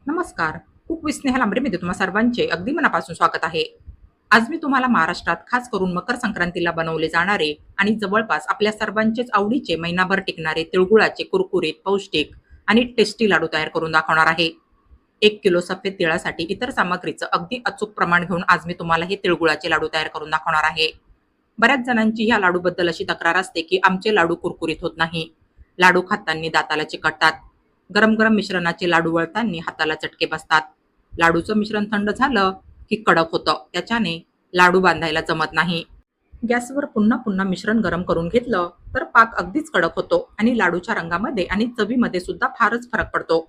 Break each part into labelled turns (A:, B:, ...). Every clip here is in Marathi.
A: नमस्कार. कुक विथ स्नेहल आंबरेमध्ये तुम्हा सर्वांचे अगदी मनापासून स्वागत आहे. आज मी तुम्हाला महाराष्ट्रात खास करून मकर संक्रांतीला बनवले जाणारे आणि जवळपास आपल्या सर्वांचेच आवडीचे महिनाभर टिकणारे तिळगुळाचे कुरकुरीत, पौष्टिक आणि टेस्टी लाडू तयार करून दाखवणार आहे. 1 किलो सफेद तिळासाठी इतर सामग्रीचं अगदी अचूक प्रमाण घेऊन आज मी तुम्हाला हे तिळगुळाचे लाडू तयार करून दाखवणार आहे. बऱ्याच जणांची ह्या लाडूबद्दल अशी तक्रार असते की आमचे लाडू कुरकुरीत होत नाही. लाडू खाताना दाताला चिकटतात. गरम गरम मिश्रणाचे लाडू वळताना हाताला चटके बसतात. लाडूचं मिश्रण थंड झालं की कडक होतं. त्याच्याने लाडू बांधायला जमत नाही. गॅसवर पुन्हा पुन्हा मिश्रण गरम करून घेतलं तर पाक अगदीच कडक होतो आणि लाडूच्या रंगामध्ये आणि चवीमध्ये सुद्धा फारच फरक पडतो.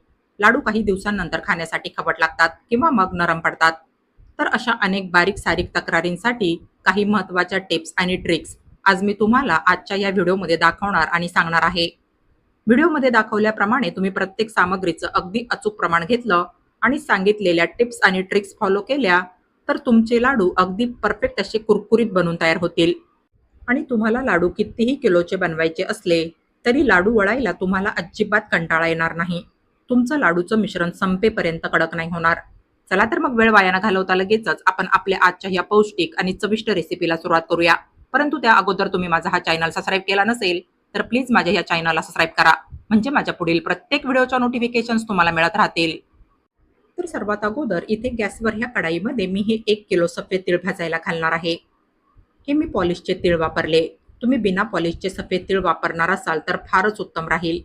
A: लाडू काही दिवसांनंतर खाण्यासाठी खवट लागतात किंवा मग नरम पडतात. तर अशा अनेक बारीक सारीक तक्रारींसाठी काही महत्त्वाच्या टिप्स आणि ट्रिक्स आज मी तुम्हाला आजच्या या व्हिडिओमध्ये दाखवणार आणि सांगणार आहे. व्हिडिओमध्ये दाखवल्याप्रमाणे तुम्ही प्रत्येक सामग्रीचं अगदी अचूक प्रमाण घेतलं आणि सांगितलेल्या टिप्स आणि ट्रिक्स फॉलो केल्या तर तुमचे लाडू अगदी परफेक्ट असे कुरकुरीत बनून तयार होतील. आणि तुम्हाला लाडू कितीही किलोचे बनवायचे असले तरी लाडू वळायला तुम्हाला अजिबात कंटाळा येणार नाही. तुमचं लाडूचं मिश्रण संपेपर्यंत कडक नाही होणार. चला तर मग वेळ वाया न घालवता लगेचच आपण आपल्या आजच्या या पौष्टिक आणि चविष्ट रेसिपीला सुरुवात करूया. परंतु त्या अगोदर तुम्ही माझा हा चॅनल सबस्क्राईब केला नसेल तर प्लीज माझ्या या चॅनलला सबस्क्राईब करा, म्हणजे माझ्या पुढील प्रत्येक व्हिडिओच्या नोटिफिकेशन्स तुम्हाला मिळत राहतील. तर सर्वात अगोदर इथे गॅसवर ह्या कढाईमध्ये मी हे 1 किलो सफेद तीळ भाजायला घालणार आहे. हे मी पॉलिशचे तीळ वापरले. तुम्ही बिना पॉलिशचे सफेद तीळ वापरणार असाल तर फारच उत्तम राहील.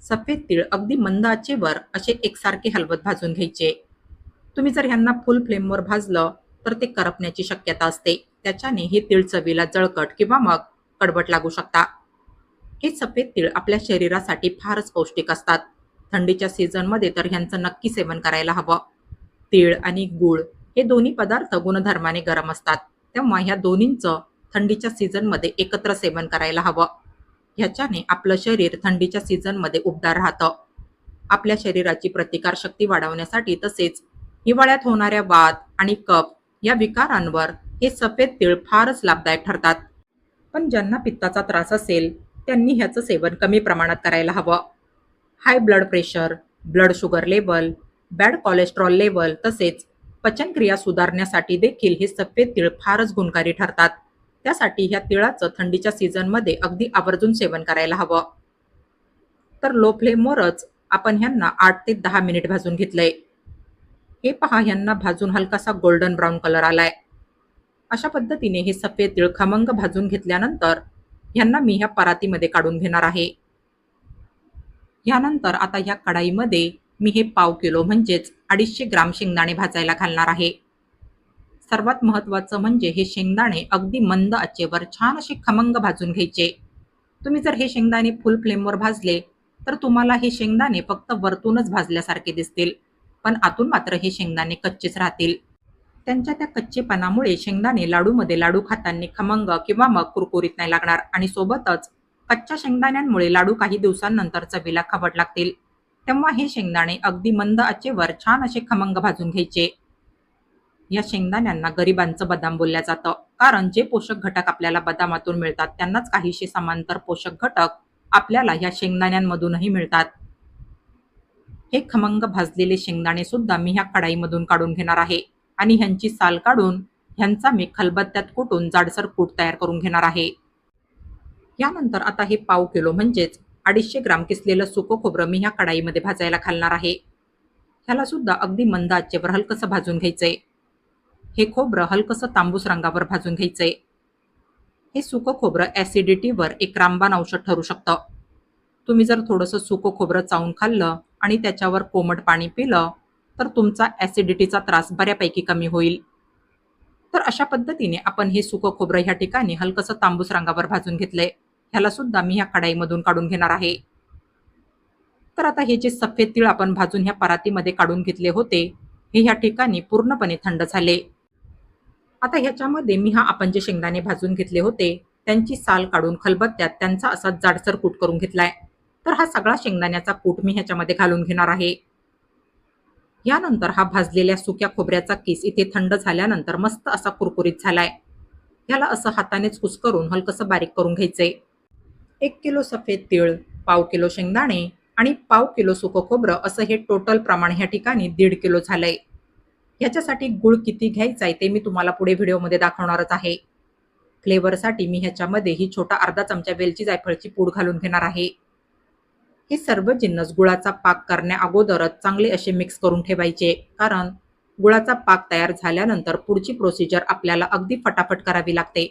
A: सफेद तीळ अगदी मंद आचेवर असे एकसारखे हलवत भाजून घ्यायचे. तुम्ही जर ह्यांना फुल फ्लेमवर भाजलं तर ते करपण्याची शक्यता असते. त्याच्याने हे तीळ चवीला जळकट किंवा मग कडवट लागू शकता. हे सफेद तीळ आपल्या शरीरासाठी फारच पौष्टिक असतात. थंडीच्या सीझनमध्ये तर ह्यांचं नक्की सेवन करायला हवं. तीळ आणि गूळ हे दोन्ही पदार्थ गुणधर्माने गरम असतात. तेव्हा ह्या दोन्हींचं थंडीच्या सीझनमध्ये एकत्र सेवन करायला हवं. ह्याच्याने आपलं शरीर थंडीच्या सीझनमध्ये उबदार राहतं. आपल्या शरीराची प्रतिकारशक्ती वाढवण्यासाठी तसेच हिवाळ्यात होणाऱ्या वात आणि कफ या विकारांवर हे सफेद तीळ फारच लाभदायक ठरतात. पण ज्यांना पित्ताचा त्रास असेल त्यांनी ह्याचं सेवन कमी प्रमाणात करायला हवं. High blood pressure, blood sugar level, bad cholesterol level तसेच पचनक्रिया सुधारण्यासाठी देखील हे सफेद तीळ फारच गुणकारी ठरतात. त्यासाठी ह्या तिळाचं थंडीच्या सीझनमध्ये अगदी आवर्जून सेवन करायला हवं. तर लो फ्लेमवरच आपण ह्यांना 8 ते 10 मिनिट भाजून घेतलंय. हे पहा, ह्यांना भाजून हलकासा गोल्डन ब्राऊन कलर आलाय. अशा पद्धतीने हे सफेद तीळ खमंग भाजून घेतल्यानंतर ह्यांना मी ह्या परातीमध्ये काढून घेणार आहे. यानंतर आता ह्या कढाईमध्ये मी हे पाव किलो म्हणजेच 250 ग्राम शेंगदाणे भाजायला घालणार आहे. सर्वात महत्त्वाचं म्हणजे हे शेंगदाणे अगदी मंद आचेवर छान असे खमंग भाजून घ्यायचे. तुम्ही जर हे शेंगदाणे फुल फ्लेमवर भाजले तर तुम्हाला हे शेंगदाणे फक्त वरतूनच भाजल्यासारखे दिसतील, पण आतून मात्र हे शेंगदाणे कच्चेच राहतील. त्यांच्या त्या कच्चेपणामुळे शेंगदाणे लाडूमध्ये लाडू खाताना खमंग किंवा मग कुरकुरीत नाही लागणार आणि सोबतच कच्च्या शेंगदाण्यांमुळे लाडू काही दिवसांनंतर चवीला खवट लागतील. तेव्हा हे शेंगदाणे अगदी मंद आचेवर छान असे खमंग भाजून घ्यायचे. या शेंगदाण्यांना गरिबांचं बदाम बोलल्या जातं, कारण जे पोषक घटक आपल्याला बदामातून मिळतात त्यांनाच काहीसे समांतर पोषक घटक आपल्याला ह्या शेंगदाण्यांमधूनही मिळतात. हे खमंग भाजलेले शेंगदाणे सुद्धा मी ह्या कढाईमधून काढून घेणार आहे आणि ह्यांची साल काढून ह्यांचा मी खलबत्त्यात कुटून जाडसर कूट तयार करून घेणार आहे. यानंतर आता हे पाव किलो म्हणजेच 250 ग्राम किसलेलं सुकं खोबरं मी ह्या कढाईमध्ये भाजायला घालणार आहे. ह्याला सुद्धा अगदी मंद आचेवर हलकसं भाजून घ्यायचंय. हे खोबरं हलकसं तांबूस रंगावर भाजून घ्यायचंय. हे सुकं खोबरं ॲसिडिटीवर एक रामबाण औषध ठरू शकतं. तुम्ही जर थोडंसं सुकं खोबरं चावून खाल्लं आणि त्याच्यावर कोमट पाणी पिलं तर तुमचा ॲसिडिटीचा त्रास बऱ्यापैकी कमी होईल. तर अशा पद्धतीने आपण हे सुकं खोबरं ह्या ठिकाणी हलकसं तांबूस रंगावर भाजून घेतलंय. ह्याला सुद्धा मी ह्या कढाईमधून काढून घेणार आहे. तर आता हे जे सफेद तीळ आपण भाजून ह्या परातीमध्ये काढून घेतले होते हे ह्या ठिकाणी पूर्णपणे थंड झाले. आता ह्याच्यामध्ये मी आपण जे शेंगदाणे भाजून घेतले होते त्यांची साल काढून खलबत्त्यात त्यांचा असा जाडसर कूट करून घेतलाय. तर हा सगळा शेंगदाण्याचा कूट मी ह्याच्यामध्ये घालून घेणार आहे. यानंतर हा भाजलेल्या सुक्या खोबऱ्याचा किस इथे थंड झाल्यानंतर मस्त असा कुरकुरीत झालाय. ह्याला असं हातानेच कुस्करून हलकसं बारीक करून घ्यायचंय. 1 किलो सफेद तीळ, पाव किलो शेंगदाणे आणि पाव किलो सुकं खोबरं असं हे टोटल प्रमाण ह्या ठिकाणी 1.5 किलो झालंय. ह्याच्यासाठी गूळ किती घ्यायचा आहे ते मी तुम्हाला पुढे व्हिडिओमध्ये दाखवणारच आहे. फ्लेवरसाठी मी ह्याच्यामध्ये ही छोटा अर्धा चमचा वेलची जायफळची पूड घालून घेणार आहे. हे सर्व जिन्नस गुळाचा पाक करण्या अगोदरच चांगले असे मिक्स करून ठेवायचे, कारण गुळाचा पाक तयार झाल्यानंतर पुढची प्रोसिजर आपल्याला अगदी फटाफट करावी लागते.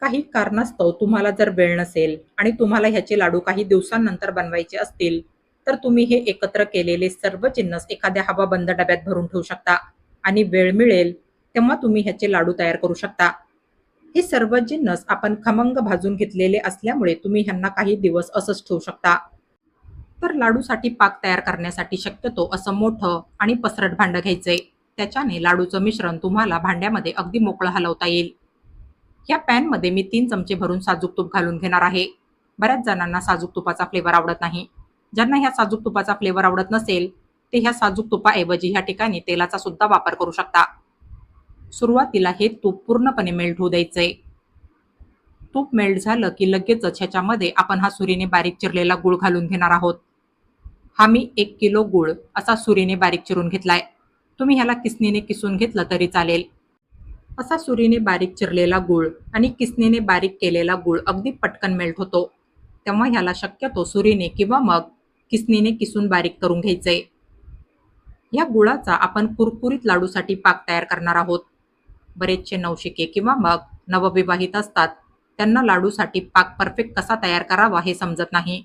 A: काही कारणास्तव तुम्हाला जर वेळ नसेल आणि तुम्हाला ह्याचे लाडू काही दिवसांनंतर बनवायचे असतील, तर तुम्ही हे एकत्र केलेले सर्व जिन्नस एखाद्या हवाबंद डब्यात भरून ठेवू शकता आणि वेळ मिळेल तेव्हा तुम्ही ह्याचे लाडू तयार करू शकता. हे सर्व जिन्नस आपण खमंग भाजून घेतलेले असल्यामुळे तुम्ही ह्यांना काही दिवस असंच ठेवू शकता. तर लाडूसाठी पाक तयार करण्यासाठी शक्यतो असं मोठं आणि पसरट भांडं घ्यायचंय. त्याच्याने लाडूचं मिश्रण तुम्हाला भांड्यामध्ये अगदी मोकळं हलवता येईल. या पॅनमध्ये मी 3 चमचे भरून साजूक तूप घालून घेणार आहे. बऱ्याच जणांना साजूक तुपाचा फ्लेवर आवडत नाही. ज्यांना ह्या साजूक तुपाचा फ्लेवर आवडत नसेल, ते ह्या साजूक तुपाऐवजी ह्या ठिकाणी तेलाचा सुद्धा वापर करू शकता. सुरुवातीला हे तूप पूर्णपणे मेल्ट होऊ द्यायचंय. तूप मेल्ट झालं की लगेचच ह्याच्यामध्ये आपण हा सुरीने बारीक चिरलेला गूळ घालून घेणार आहोत. हा मी 1 किलो गूळ असा सुरीने बारीक चिरून घेतलाय. तुम्ही ह्याला किसणीने किसून घेतलं तरी चालेल. असा सुरीने बारीक चिरलेला गूळ आणि किसणीने बारीक केलेला गूळ अगदी पटकन मेल्ट होतो. तेव्हा ह्याला शक्यतो सुरीने किंवा मग किसणीने किसून बारीक करून घ्यायचंय. या गुळाचा आपण कुरकुरीत लाडूसाठी पाक तयार करणार आहोत. बरेचसे नवशिके किंवा मग नवविवाहित असतात, त्यांना लाडूसाठी पाक परफेक्ट कसा तयार करावा हे समजत नाही.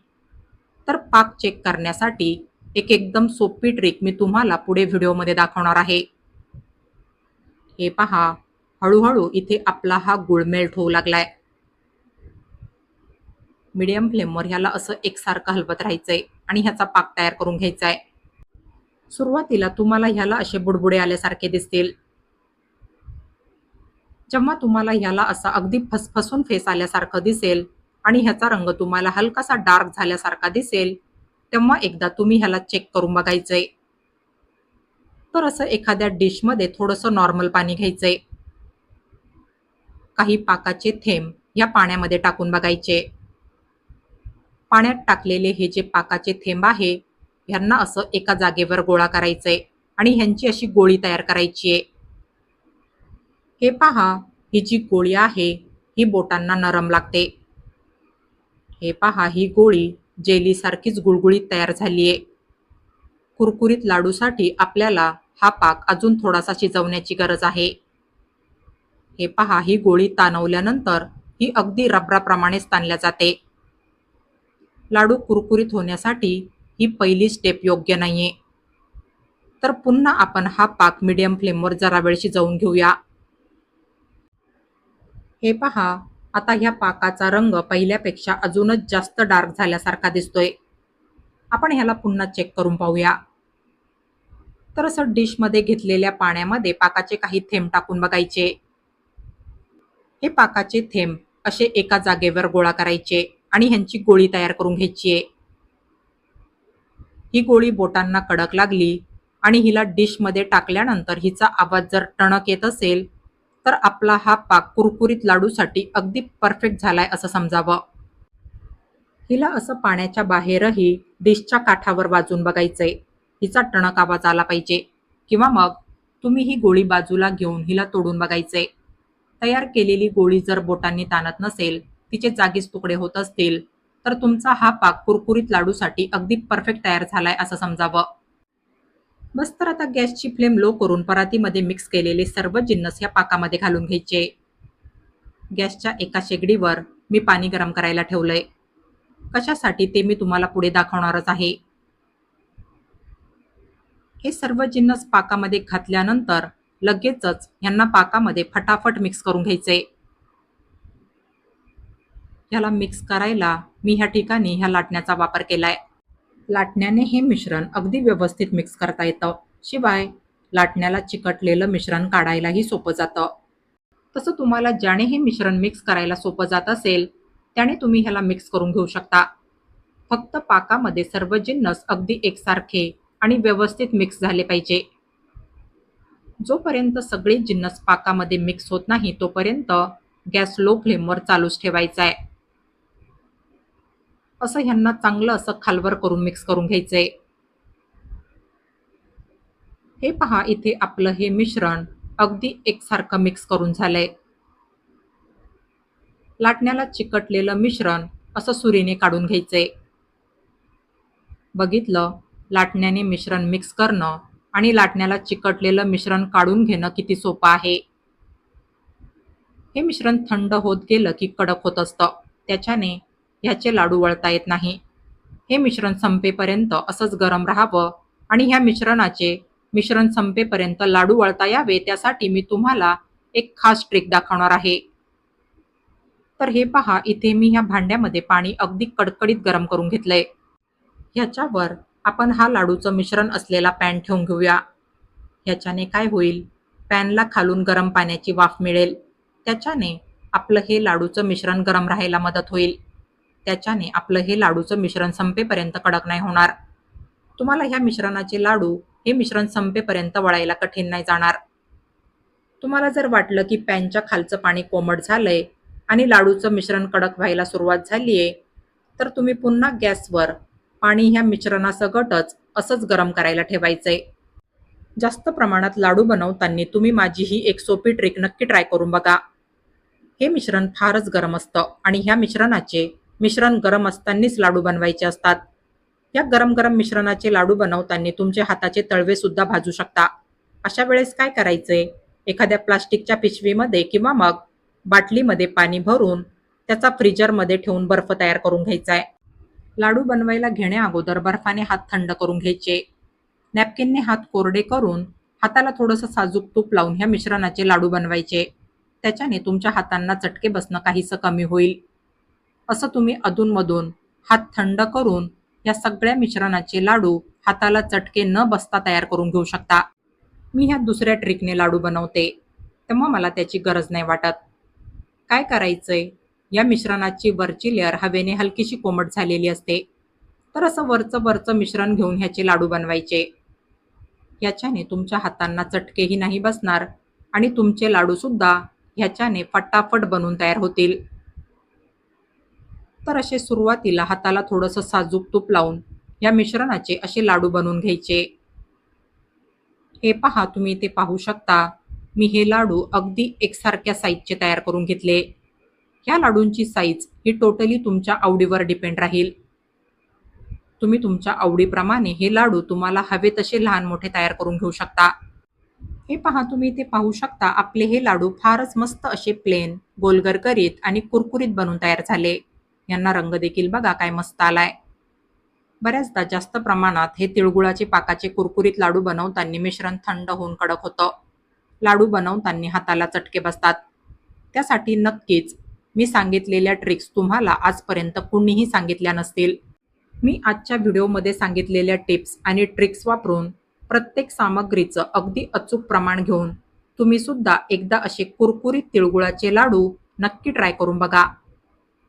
A: तर पाक चेक करण्यासाठी एक एकदम सोपी ट्रिक मी तुम्हाला पुढे व्हिडिओमध्ये दाखवणार आहे. हे पहा, हळूहळू इथे आपला हा गूळ मेल्ट होऊ लागलाय. मीडियम फ्लेमवर ह्याला असं एकसारखं हलवत राहायचंय आणि ह्याचा पाक तयार करून घ्यायचा आहे. सुरुवातीला तुम्हाला ह्याला असे बुडबुडे आल्यासारखे दिसतील. जेव्हा तुम्हाला ह्याला असा अगदी फसफसून फेस आल्यासारखं दिसेल आणि ह्याचा रंग तुम्हाला हलकासा डार्क झाल्यासारखा दिसेल, तेव्हा एकदा तुम्ही ह्याला चेक करून बघायचंय. तर असं एखाद्या डिशमध्ये थोडंसं नॉर्मल पाणी घ्यायचंय. काही पाकाचे थेंब या पाण्यामध्ये टाकून बघायचे. पाण्यात टाकलेले हे जे पाकाचे थेंब आहे, ह्यांना असं एका जागेवर गोळा करायचंय आणि ह्यांची अशी गोळी तयार करायची आहे. हे पहा, ही जी गोळी आहे ही बोटांना नरम लागते. हे पहा, ही गोळी जेलीसारखीच गुळगुळीत तयार झालीये. कुरकुरीत लाडूसाठी आपल्याला हा पाक अजून थोडासा शिजवण्याची गरज आहे. हे पहा, ही गोळी ताणवल्यानंतर ही अगदी रबराप्रमाणेच ताणल्या जाते. लाडू कुरकुरीत होण्यासाठी ही पहिली स्टेप योग्य नाहीये. तर पुन्हा आपण हा पाक मीडियम फ्लेमवर जरा वेळ शिजवून घेऊया. हे पहा, आता ह्या पाकाचा रंग पहिल्यापेक्षा अजूनच जास्त डार्क झाल्यासारखा दिसतोय. आपण ह्याला पुन्हा चेक करून पाहूया. तर असं डिशमध्ये घेतलेल्या पाण्यामध्ये पाकाचे काही थेंब टाकून बघायचे. हे पाकाचे थेंब असे एका जागेवर गोळा करायचे आणि ह्यांची गोळी तयार करून घ्यायची आहे. ही गोळी बोटांना कडक लागली आणि हिला डिशमध्ये टाकल्यानंतर हिचा आवाज जर टणक येत असेल, तर आपला हा पाक कुरकुरीत लाडूसाठी अगदी परफेक्ट झालाय असं समजावं. हिला असं पाण्याच्या बाहेरही डिशच्या काठावर वाजून बघायचंय. हिचा टणक आवाज आला पाहिजे किंवा मग तुम्ही ही गोळी बाजूला घेऊन हिला तोडून बघायचंय. तयार केलेली गोळी जर बोटांनी ताणत नसेल, तिचे जागीच तुकडे होत असतील, तर तुमचा हा पाक कुरकुरीत लाडूसाठी अगदी परफेक्ट तयार झालाय असं समजावं. बस तर आता गॅसची फ्लेम लो करून परातीमध्ये मिक्स केलेले सर्व जिन्नस या पाकामध्ये घालून घ्यायचे. गॅसच्या एका शेगडीवर मी पाणी गरम करायला ठेवलंय. कशासाठी ते मी तुम्हाला पुढे दाखवणारच आहे. हे सर्व जिन्नस पाकामध्ये घातल्यानंतर लगेचच ह्यांना पाकामध्ये फटाफट मिक्स करून घ्यायचे. ह्याला मिक्स करायला मी ह्या ठिकाणी ह्या लाटण्याचा वापर केलाय. लाटण्याने हे मिश्रण अगदी व्यवस्थित मिक्स करता येतं. शिवाय लाटण्याला चिकटलेलं मिश्रण काढायलाही सोपं जातं. तसं तुम्हाला ज्याने हे मिश्रण मिक्स करायला सोपं जात असेल, त्याने तुम्ही ह्याला मिक्स करून घेऊ शकता. फक्त पाकामध्ये सर्व जिन्नस अगदी एकसारखे आणि व्यवस्थित मिक्स झाले पाहिजे. जोपर्यंत सगळे जिन्नस पाकामध्ये मिक्स होत नाही, तोपर्यंत गॅस लो फ्लेमवर चालूच ठेवायचा आहे. असं ह्यांना चांगलं असं खालवर करून मिक्स करून घ्यायचंय. हे पहा, इथे आपलं हे मिश्रण अगदी एकसारखं मिक्स करून झालंय. लाटण्याला चिकटलेलं मिश्रण असं सुरीने काढून घ्यायचंय. बघितलं, लाटण्याने मिश्रण मिक्स करणं आणि लाटण्याला चिकटलेलं मिश्रण काढून घेणं किती सोपं आहे. हे मिश्रण थंड होत गेलं की कडक होत असतं. त्याच्याने ह्याचे लाडू वळता येत नाही. हे मिश्रण संपेपर्यंत असंच गरम राहावं आणि ह्या मिश्रण संपेपर्यंत लाडू वळता यावे, त्यासाठी मी तुम्हाला एक खास ट्रिक दाखवणार आहे. तर हे पहा, इथे मी ह्या भांड्यामध्ये पाणी अगदी कडकडीत गरम करून घेतलंय. ह्याच्यावर आपण हा लाडूचं मिश्रण असलेला पॅन ठेवून घेऊया. ह्याच्याने काय होईल, पॅनला खालून गरम पाण्याची वाफ मिळेल. त्याच्याने आपलं हे लाडूचं मिश्रण गरम राहायला मदत होईल. त्याच्याने आपलं हे लाडूचं मिश्रण संपेपर्यंत कडक नाही होणार. तुम्हाला ह्या मिश्रणाचे लाडू हे मिश्रण संपेपर्यंत वळायला कठीण नाही जाणार. तुम्हाला जर वाटलं की पॅनच्या खालचं पाणी कोमट झालंय आणि लाडूचं मिश्रण कडक व्हायला सुरुवात झालीये, तर तुम्ही पुन्हा गॅसवर पाणी ह्या मिश्रणासकटच असंच गरम करायला ठेवायचंय. जास्त प्रमाणात लाडू बनवताना तुम्ही माझी ही एक सोपी ट्रिक नक्की ट्राय करून बघा. हे मिश्रण फारच गरम असतं आणि ह्या मिश्रण गरम असतानाच लाडू बनवायचे असतात. या गरम गरम मिश्रणाचे लाडू बनवताना तुमचे हाताचे तळवे सुद्धा भाजू शकता. अशा वेळेस काय करायचंय, एखाद्या प्लास्टिकच्या पिशवीमध्ये किंवा मग बाटलीमध्ये पाणी भरून त्याचा फ्रीजरमध्ये ठेवून बर्फ तयार करून घ्यायचा आहे. लाडू बनवायला घेण्या अगोदर बर्फाने हात थंड करून घ्यायचे. नॅपकिनने हात कोरडे करून हाताला थोडंसं साजूक तूप लावून ह्या मिश्रणाचे लाडू बनवायचे. त्याच्याने तुमच्या हातांना चटके बसणं काहीसं कमी होईल. असं तुम्ही अधूनमधून हात थंड करून या सगळ्या मिश्रणाचे लाडू हाताला चटके न बसता तयार करून घेऊ शकता. मी ह्या दुसऱ्या ट्रिकने लाडू बनवते, तेव्हा मला त्याची गरज नाही वाटत. काय करायचंय, या मिश्रणाची वरची लेअर हवेने हलकीशी कोमट झालेली असते. तर असं वरचं मिश्रण घेऊन ह्याचे लाडू बनवायचे. याच्याने तुमच्या हातांना चटकेही नाही बसणार आणि तुमचे लाडू सुद्धा ह्याच्याने फटाफट बनून तयार होतील. तर असे सुरुवातीला हाताला थोडंसं साजूक तूप लावून या मिश्रणाचे असे लाडू बनवून घ्यायचे. हे पहा, तुम्ही ते पाहू शकता, मी हे लाडू अगदी एकसारख्या साईजचे तयार करून घेतले. ह्या लाडूंची साईज ही टोटली तुमच्या आवडीवर डिपेंड राहील. तुम्ही तुमच्या आवडीप्रमाणे हे लाडू तुम्हाला हवे तसे लहान मोठे तयार करून घेऊ शकता. हे पहा, तुम्ही ते पाहू शकता, आपले हे लाडू फारच मस्त असे प्लेन, गोलगरगरीत आणि कुरकुरीत बनून तयार झाले. यांना रंग देखील बघा काय मस्त आलाय. बऱ्याचदा जास्त प्रमाणात हे तिळगुळाचे पाकाचे कुरकुरीत लाडू बनवताना मिश्रण थंड होऊन कडक होतं. लाडू बनवताना हाताला चटके बसतात. त्यासाठी नक्कीच मी सांगितलेल्या ट्रिक्स तुम्हाला आजपर्यंत कुणीही सांगितल्या नसतील. मी आजच्या व्हिडिओमध्ये सांगितलेल्या टिप्स आणि ट्रिक्स वापरून प्रत्येक सामग्रीचं अगदी अचूक प्रमाण घेऊन तुम्ही सुद्धा एकदा असे कुरकुरीत तिळगुळाचे लाडू नक्की ट्राय करून बघा.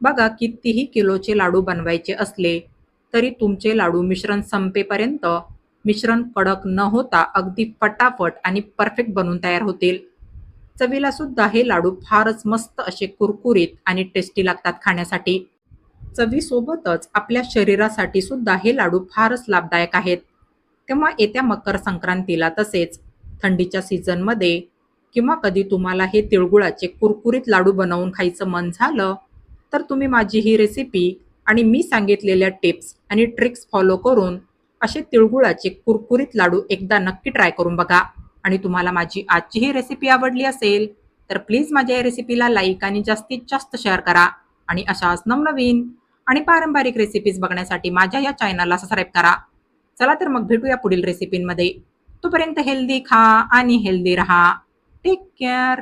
A: बघा, कितीही किलोचे लाडू बनवायचे असले तरी तुमचे लाडू मिश्रण संपेपर्यंत मिश्रण कडक न होता अगदी फटाफट आणि परफेक्ट बनून तयार होतील. चवीला सुद्धा हे लाडू फारच मस्त असे कुरकुरीत आणि टेस्टी लागतात खाण्यासाठी. चवीसोबतच आपल्या शरीरासाठी सुद्धा हे लाडू फारच लाभदायक आहेत. तेव्हा येत्या मकर संक्रांतीला तसेच थंडीच्या सीझनमध्ये किंवा कधी तुम्हाला हे तिळगुळाचे कुरकुरीत लाडू बनवून खायचं मन झालं तर तुम्ही माझी ही रेसिपी आणि मी सांगितलेल्या टिप्स आणि ट्रिक्स फॉलो करून असे तिळगुळाचे कुरकुरीत लाडू एकदा नक्की ट्राय करून बघा. आणि तुम्हाला माझी आजची ही रेसिपी आवडली असेल तर प्लीज माझ्या या रेसिपीला लाईक आणि जास्तीत जास्त शेअर करा. आणि अशाच नवनवीन आणि पारंपरिक रेसिपीज बघण्यासाठी माझ्या या चॅनलला सबस्क्राईब करा. चला तर मग भेटूया पुढील रेसिपींमध्ये. तोपर्यंत हेल्दी खा आणि हेल्दी रहा. Take care.